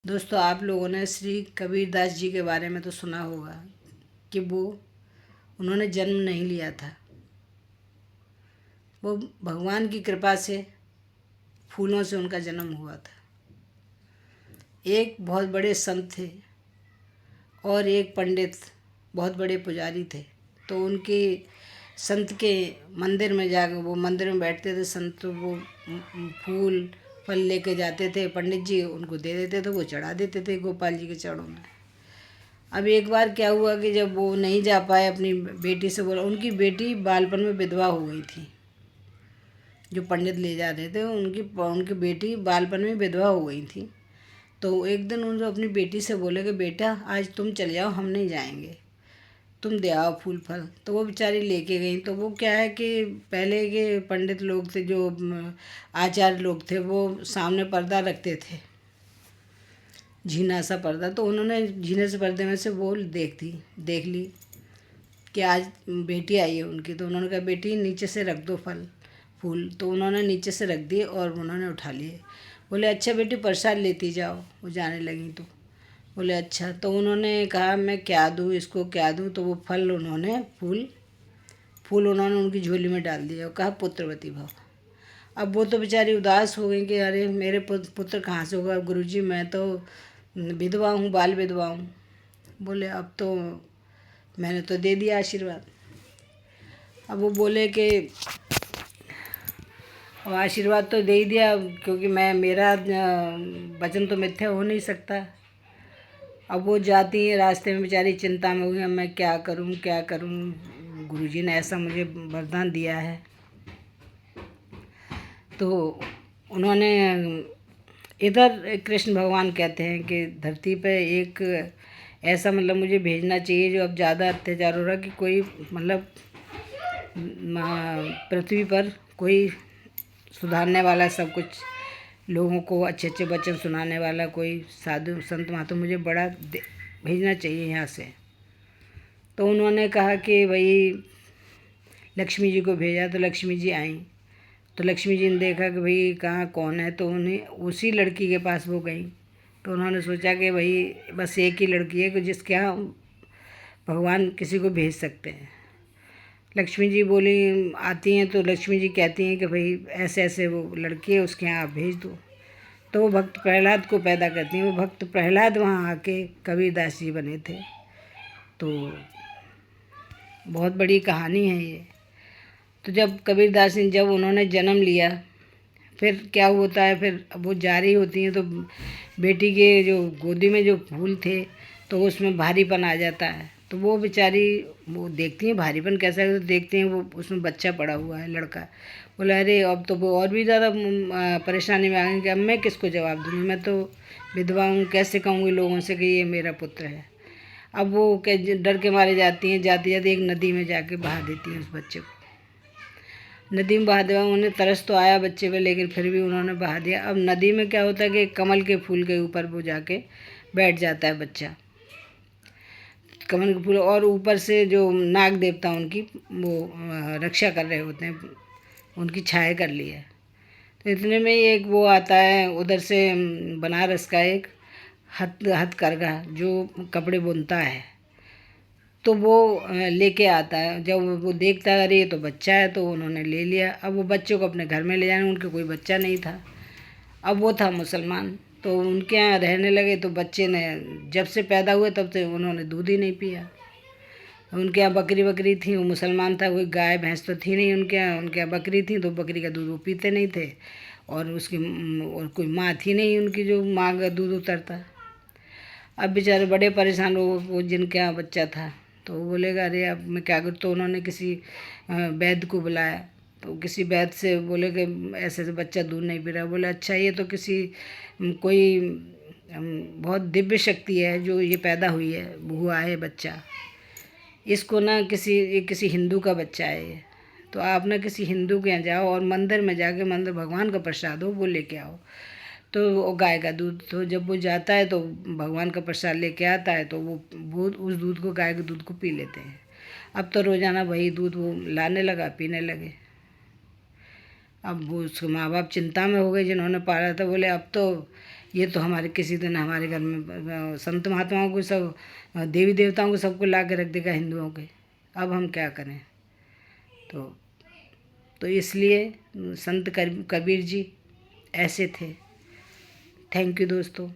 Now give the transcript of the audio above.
दोस्तों, आप लोगों ने श्री कबीरदास जी के बारे में तो सुना होगा कि उन्होंने जन्म नहीं लिया था। वो भगवान की कृपा से फूलों से उनका जन्म हुआ था। एक बहुत बड़े संत थे और एक पंडित बहुत बड़े पुजारी थे। तो उनके संत के मंदिर में जाकर वो मंदिर में बैठते थे। संत तो वो फूल फल लेके जाते थे, पंडित जी उनको दे देते थे, वो चढ़ा देते थे गोपाल जी के चरणों में। अब एक बार क्या हुआ कि जब वो नहीं जा पाए, अपनी बेटी से बोला, उनकी बेटी बालपन में विधवा हो गई थी। जो पंडित ले जा रहे थे उनकी बेटी बालपन में विधवा हो गई थी। तो एक दिन उन्होंने अपनी बेटी से बोले कि बेटा आज तुम चले जाओ, हम नहीं जाएंगे, तुम दे आओ फूल फल। तो वो बेचारी लेके गई। तो वो क्या है कि पहले के पंडित लोग थे, जो आचार्य लोग थे, वो सामने पर्दा रखते थे, झीना सा पर्दा। तो उन्होंने झीने से पर्दे में से वो देख ली कि आज बेटी आई है उनकी। तो उन्होंने कहा बेटी नीचे से रख दो फल फूल। तो उन्होंने नीचे से रख दिए और उन्होंने उठा लिए। बोले अच्छा बेटी प्रसाद लेती जाओ। वो जाने लगी तो बोले अच्छा। तो उन्होंने कहा मैं क्या दूँ इसको, क्या दूँ। तो वो फल उन्होंने फूल उन्होंने उनकी झोली में डाल दिया और कहा पुत्रवती भव। अब वो तो बेचारी उदास हो गई कि अरे मेरे पुत्र कहाँ से होगा गुरुजी, मैं तो विधवा हूँ, बाल विधवा हूँ। बोले अब तो मैंने तो दे दिया आशीर्वाद। अब वो बोले कि अब आशीर्वाद तो दे ही दिया, क्योंकि मेरा वचन तो मिथ्या हो नहीं सकता। अब वो जाती हैं, रास्ते में बेचारी चिंता में हो गई, मैं क्या करूँ क्या करूँ, गुरुजी ने ऐसा मुझे वरदान दिया है। तो उन्होंने इधर कृष्ण भगवान कहते हैं कि धरती पे एक ऐसा मुझे भेजना चाहिए जो अब ज़्यादा अत्याचार हो रहा, कि कोई पृथ्वी पर कोई सुधारने वाला, सब कुछ लोगों को अच्छे अच्छे वचन सुनाने वाला कोई साधु संत महात्मा मुझे बड़ा भेजना चाहिए यहाँ से। तो उन्होंने कहा कि भाई लक्ष्मी जी को भेजा। तो लक्ष्मी जी आई। तो लक्ष्मी जी ने देखा कि भाई कहाँ कौन है। तो उन्हें उसी लड़की के पास वो गई। तो उन्होंने सोचा कि भाई बस एक ही लड़की है कि जिसके यहाँ भगवान किसी को भेज सकते हैं। लक्ष्मी जी बोली आती हैं। तो लक्ष्मी जी कहती हैं कि भाई ऐसे ऐसे वो लड़की है, उसके यहाँ आप भेज दो। तो वो भक्त प्रहलाद को पैदा करती हैं। वो भक्त प्रहलाद वहाँ आके कबीरदास जी बने थे। तो बहुत बड़ी कहानी है ये। तो जब कबीरदास जी जब उन्होंने जन्म लिया, फिर क्या होता है, फिर वो जारी होती हैं। तो बेटी के जो गोदी में जो फूल थे तो उसमें भारीपन आ जाता है। तो वो बेचारी वो देखती हैं भारीपन कैसा है। तो देखते हैं वो उसमें बच्चा पड़ा हुआ है, लड़का। बोला अरे अब तो वो और भी ज़्यादा परेशानी में आ गई कि अब मैं किसको जवाब दूँगी, मैं तो विधवा हूँ, कैसे कहूँगी लोगों से कि ये मेरा पुत्र है। अब वो डर के मारे जाती हैं, जाती जाती एक नदी में जाके बहा देती हैं उस बच्चे को। नदी में बहा दिया। उन्हें तरस तो आया बच्चे पे, लेकिन फिर भी उन्होंने बहा दिया। अब नदी में क्या होता है कि कमल के फूल के ऊपर वो जाके बैठ जाता है बच्चा, कमल के फूल। और ऊपर से जो नाग देवता उनकी वो रक्षा कर रहे होते हैं, उनकी छाया कर ली है। तो इतने में एक वो आता है उधर से, बनारस का एक हथकरघा जो कपड़े बुनता है। तो वो लेके आता है। जब वो देखता है अरे ये तो बच्चा है, तो उन्होंने ले लिया। अब वो बच्चे को अपने घर में ले जाने, उनके कोई बच्चा नहीं था। अब वो था मुसलमान, तो उनके यहाँ रहने लगे। तो बच्चे ने जब से पैदा हुए तब से उन्होंने दूध ही नहीं पिया। उनके यहाँ बकरी थी, वो मुसलमान था, कोई गाय भैंस तो थी नहीं उनके यहाँ बकरी थी। तो बकरी का दूध वो पीते नहीं थे। और और कोई माँ थी नहीं उनकी जो माँ का दूध उतरता। अब बेचारे बड़े परेशान हो, वो जिनके यहाँ बच्चा था। तो वो बोलेगा अरे अब मैं क्या करूँ। तो उन्होंने किसी वैद्य को बुलाया। तो किसी वैद्य से बोले कि ऐसे ऐसे बच्चा दूध नहीं पी रहा। बोले अच्छा ये तो किसी कोई बहुत दिव्य शक्ति है जो ये पैदा हुई है, हुआ है बच्चा, इसको ना किसी हिंदू का बच्चा है ये। तो आप ना किसी हिंदू के यहाँ जाओ और मंदिर में जाके, मंदिर भगवान का प्रसाद हो वो लेके आओ। तो वो गाय का दूध, तो जब वो जाता है तो भगवान का प्रसाद लेके आता है। तो वो उस दूध को, गाय के दूध को पी लेते हैं। अब तो रोज़ाना वही दूध वो लाने लगा, पीने लगे। अब वो उसके माँ बाप चिंता में हो गए जिन्होंने पाला था। बोले अब तो ये तो हमारे किसी दिन हमारे घर में संत महात्माओं को सब देवी देवताओं को सबको ला के रख देगा हिंदुओं के। अब हम क्या करें। तो इसलिए संत कबीर जी ऐसे थे। थैंक यू दोस्तों।